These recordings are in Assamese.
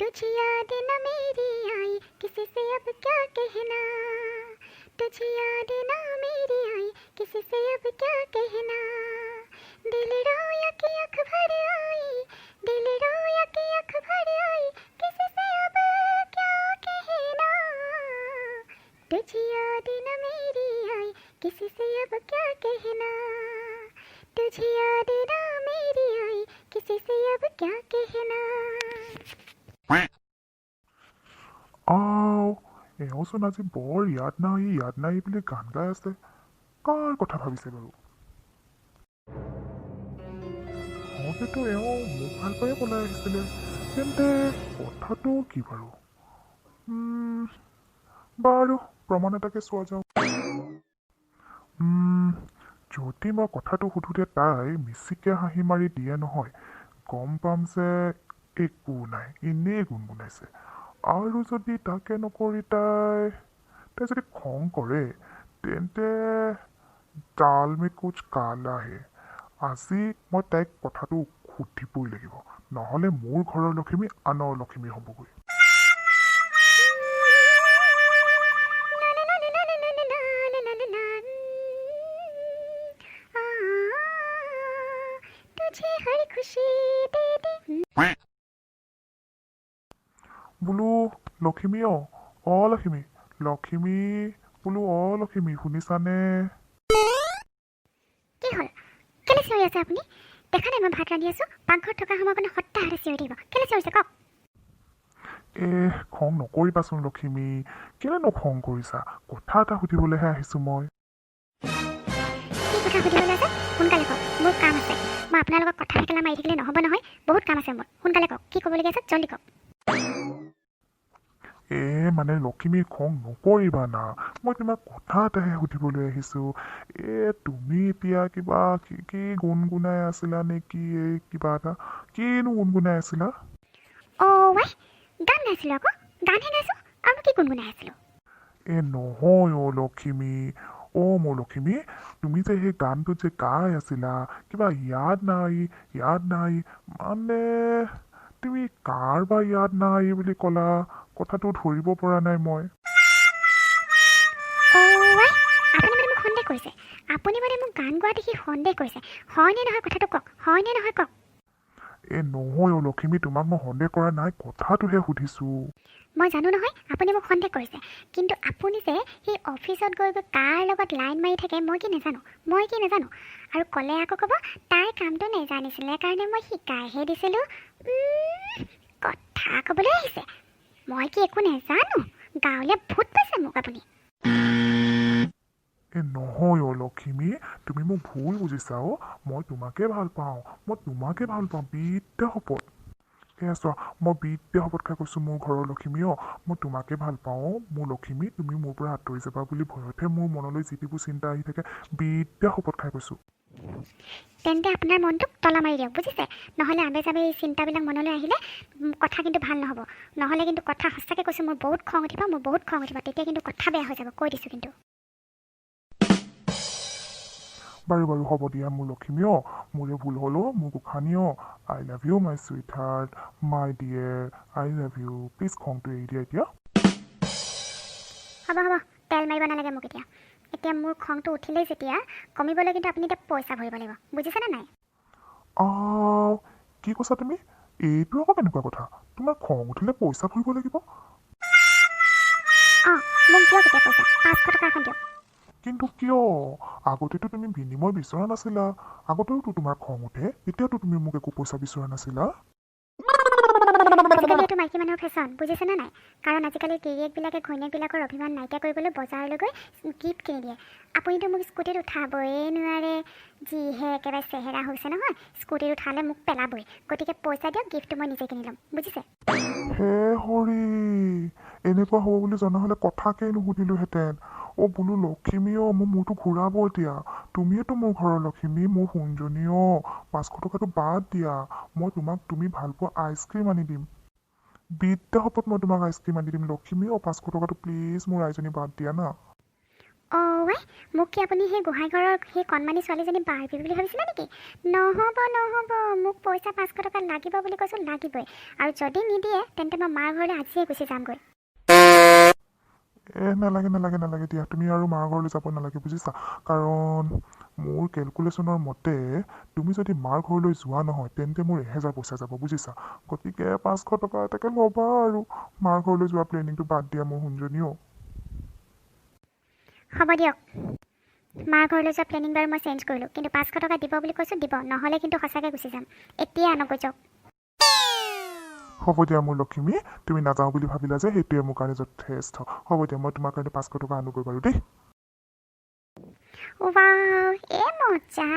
तुझे याद न मेरी आई किसी से अब क्या कहना, तुझे याद न मेरी आई किसी से अब क्या कहना, दिल रोया कि आँख भर आई, दिल रोया कि आँख भर आई किसी से अब क्या कहना, तुझे याद न मेरी आई किसी से अब क्या कहना, तुझे याद न मेरी आई किसी से अब क्या कहना। এওঁচোন আজি বৰ ইয়াদ নাই বুলি গান গাই আছে। কাৰ কথা ভাবিছে বাৰু? হয়তো এওঁ মোক ভাল পায়ে পলাই আহিছিলে। তেন্তে কথাটো কি বাৰু? বাৰু প্ৰমাণ এটাকে চোৱা যাওক। যদি মই কথাটো সুধোতে তাই মিচিকে হাঁহি মাৰি দিয়ে নহয়, গম পাম যে একো নাই, এনেই গুণগুণাইছে। আৰু যদি তাকে নকৰি তাই যদি খং কৰে, তেন্তে ডাল মে কুছ কালা হে। আজি মই তাইক কথাটো সুধিবই লাগিব, নহ'লে মোৰ ঘৰৰ লখিমী আনৰ লখিমী হ'বগৈ। तुझे हर खुशी दे दे। বোলো লখিমী লখিমী লখিমী বোলো লখিমী শুনিছানে? কি হ'ল? কেলে চিঞৰি আছে আপুনি? দেখা নাই মই ভাত ৰান্ধি আছোঁ, পাকঘৰত থকা সময়কণে সদায় চিঞৰি থাকিব। কেলে চিঞৰিছে কওক? খং নকৰিবাচোন লখিমী, কেলেনো খং কৰিছা? কথা এটা সুধিবলৈহে আহিছোঁ মই। কি কথা সুধিবলৈ আছে? সোনকালে কওক, মোৰ কাম আছে। মই আপোনাৰ লগত কথা একেলা মাৰি থাকিলে নহ'ব নহয়, বহুত কাম আছে মোৰ। সোনকালে কওক, কি ক'বলগীয়া আছে জল্দি কওক। মানে লখিমী খং নকৰিবা না, মই তোমাক কথা এটাহে সুধিবলৈ আহিছোঁ। তুমি এতিয়া কিবা কি গুণগুণাই আছিলা নেকি? কিবা এটা কিনো গুণগুণাই আছিলা? ৱাই গান গাইছিলোঁ আকৌ, গানহে গাইছোঁ আৰু কি গুণগুণাই আছিলোঁ? নহয় লখিমী, মোৰ লখিমী, তুমি যে সেই গানটোত যে গাই আছিলা, কিবা ইয়াদ নাই মানে তুমি কাৰ বা ইয়াদ নাই বুলি ক'লা? কথাটো ধৰিব পৰা নাই মই। ৱাই আপুনি মানে মোক সন্দেহ কৰিছে, আপুনি মানে মোক গান গোৱা দেখি সন্দেহ কৰিছে। হয়নে নহয় কথাটো কওক, হয়নে নহয় কওক? নহয় লখিমী, তোমাক মই সন্দেহ কৰা নাই, কথাটোহে সুধিছোঁ। মই জানো নহয় আপুনি মোক সন্দেহ কৰিছে, কিন্তু আপুনি যে সেই অফিচত গৈ কাৰ লগত লাইন মাৰি থাকে মই কি নাজানো আৰু ক'লে আকৌ ক'ব তাই কামটো নেজানিছিলে কাৰণে মই শিকাইহে দিছিলোঁ। কথা ক'বলৈ আহিছে, মই কি একো নেজানো? গাঁৱলীয়া ভূত পাইছে মোক আপুনি। নহয় লখিমী, তুমি মোক ভুল বুজিছা। মই তোমাকে ভাল পাওঁ, বিদ্যা শপত। চোৱা, মই বিদ্যা শপত খাই কৈছোঁ মোৰ ঘৰৰ লখিমী। মই তোমাকে ভাল পাওঁ মোৰ লখিমী, তুমি মোৰ পৰা আঁতৰি যাবা বুলি ভয়তহে মোৰ মনলৈ যিবোৰ চিন্তা আহি থাকে, বিদ্যা শপত খাই কৈছোঁ। তেন্তে আপোনাৰ মনটোক তলা মাৰি দিয়ক, বুজিছে? নহ'লে আবে যাবে এই চিন্তাবিলাক মনলৈ আহিলে কথা কিন্তু ভাল নহ'ব। নহ'লে কিন্তু কথা সঁচাকৈ কৈছোঁ, মোৰ বহুত খং উঠিব, তেতিয়া কিন্তু কথা বেয়া হৈ যাব, কৈ দিছোঁ কিন্তু। বাৰু হ'ব দিয়া মোৰ লখিমী। মোৰে ভুল হ'ল, মোৰ গোসানী। I love you my sweetheart, my dear, I love you. Please খংটো এৰি দিয়া এতিয়া। হ'ব তেল মাৰিব নালাগে মোক এতিয়া মোৰ খংটো উঠিলেই যেতিয়া কমিবলৈ কিন্তু আপুনি এতিয়া পইচা ভৰিব লাগিব, বুজিছেনে নাই? কি কৈছা তুমি? এইটো আকৌ কেনেকুৱা কথা? তোমাৰ খং উঠিলে পইচা ভৰিব লাগিব? মোক দিয়ক এতিয়া পইচা, 500 টকা এখন দিয়ক। কিন্তু কিয়? আগতেতো তুমি বিনিময় বিচৰা নাছিলা। আগতেওতো তোমাৰ খং উঠে, এতিয়াতো তুমি মোক একো পইচা বিচৰা নাছিলা। আজিকালি এইটো মাইকী মানুহৰ ফেশ্বন, বুজিছেনে নাই? কাৰণ আজিকালি গিৰিয়েকবিলাকে ঘৈণীয়েকবিলাকৰ অভিমান নাইকিয়া কৰিবলৈ বজাৰলৈ গৈ গিফ্ট কিনি দিয়ে। আপুনিতো মোক স্কুটিত উঠাবই নোৱাৰে, যিহে একেবাৰে চেহেৰা হৈছে নহয়, স্কুটিত উঠালে মোক পেলাবই। গতিকে পইচা দিয়ক, গিফ্টটো মই নিজে কিনি ল'ম, বুজিছে? হে হৰি, এনেকুৱা হ'ব বুলি জনা হ'লে কথাকেই নুসুধিলোহেঁতেন। বোলো লখিমী, মোৰ মূৰটো ঘূৰাব এতিয়া। তুমিয়েতো মোৰ ঘৰৰ লখিমী, মোৰ সোণজনী। 500 টকাটো বাদ দিয়া, মই তোমাক তুমি ভাল পোৱা আইচক্ৰীম আনি দিম। বিদ্যা শপত মই তোমাক আইচক্ৰীম আনি দিম লখিমী। 500 টকাটো প্লিজ মোৰ আইজনী বাদ দিয়া না। ৱাই মোক কি আপুনি সেই গোহাঁই ঘৰৰ সেই কণমানি ছোৱালীজনী বাৰ্বি বুলি ভাবিছিলে নেকি? নহ'ব নহ'ব, মোক পইচা 500 টকা লাগিব বুলি কৈছোঁ, লাগিবই। আৰু যদি নিদিয়ে তেন্তে মই মাৰ ঘৰলৈ আজিয়ে গুচি যামগৈ। নালাগে নালাগে নালাগে দিয়া, তুমি আৰু মাৰ ঘৰলৈ যাব নালাগে বুজিছা। কাৰণ মোৰ কেলকুলেশ্যনৰ মতে তুমি যদি মাৰ ঘৰলৈ যোৱা নহয় তেন্তে মোৰ 1000 পইচা যাব বুজিছা। গতিকে 500 টকা এটাকে ল'বা আৰু মাৰ ঘৰলৈ যোৱা প্লেনিংটো বাদ দিয়া মোৰ শুনজনীও। হ'ব দিয়ক, মাৰ ঘৰলৈ যোৱা প্লেনিং বাৰু মই চেঞ্জ কৰিলোঁ, কিন্তু 500 টকা দিব বুলি কৈছোঁ, দিব, নহ'লে কিন্তু সঁচাকৈ গুচি যাম। এতিয়া আনকৈ যাওক। হ'ব দিয়া মোৰ লক্ষ্মী, তুমি নাযাওঁ বুলি ভাবিলা যে সেইটোৱে মোৰ কাৰণে যথেষ্ট। হ'ব দিয়া, মই তোমাৰ কাৰণে 500 টকা আনোগৈ বাৰু দেই। ৱাও, মজা।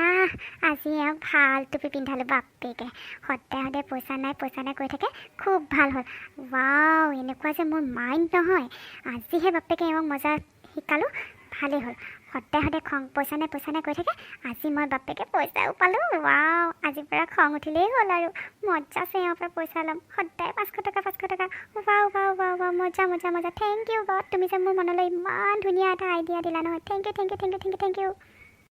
আজি এওঁক ভাল টুপি পিন্ধালোঁ বাপেকে। সদায় সদায় পইচা নাই কৈ থাকে, খুব ভাল হ'ল। ৱাও, এনেকুৱা যে মোৰ মাইণ্ড নহয়। আজিহে বাপেকে এওঁক মজা শিকালোঁ, ভালেই হ'ল। সদায় সদায় পইচা নাই কৈ থাকে, আজি মই বাপেকে পইচাও পালোঁ। ৱাও, আজিৰ পৰা খং উঠিলেই হ'ল আৰু মজাছে এওঁৰ পৰা পইচা ল'ম। সদায় 500 টকা। ৱাও ৱাও ৱাও ৱাও, মজা। থেংক ইউ গড, তুমি যে মোৰ মনলৈ ইমান ধুনীয়া এটা আইডিয়া দিলা নহয়। Thank U.